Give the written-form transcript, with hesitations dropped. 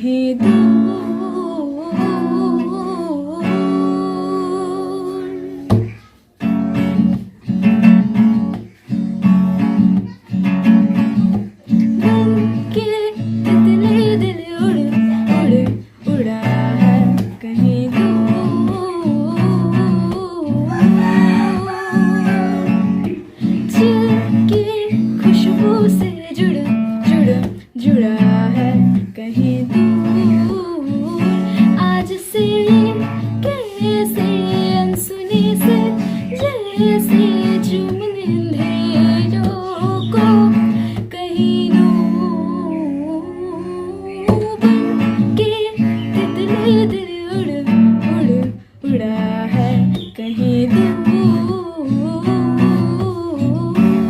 कहीं दूर। मन के तितली दिल उड़ उड़ उड़ा है कहीं दूर। चिल की खुशबू से जुड़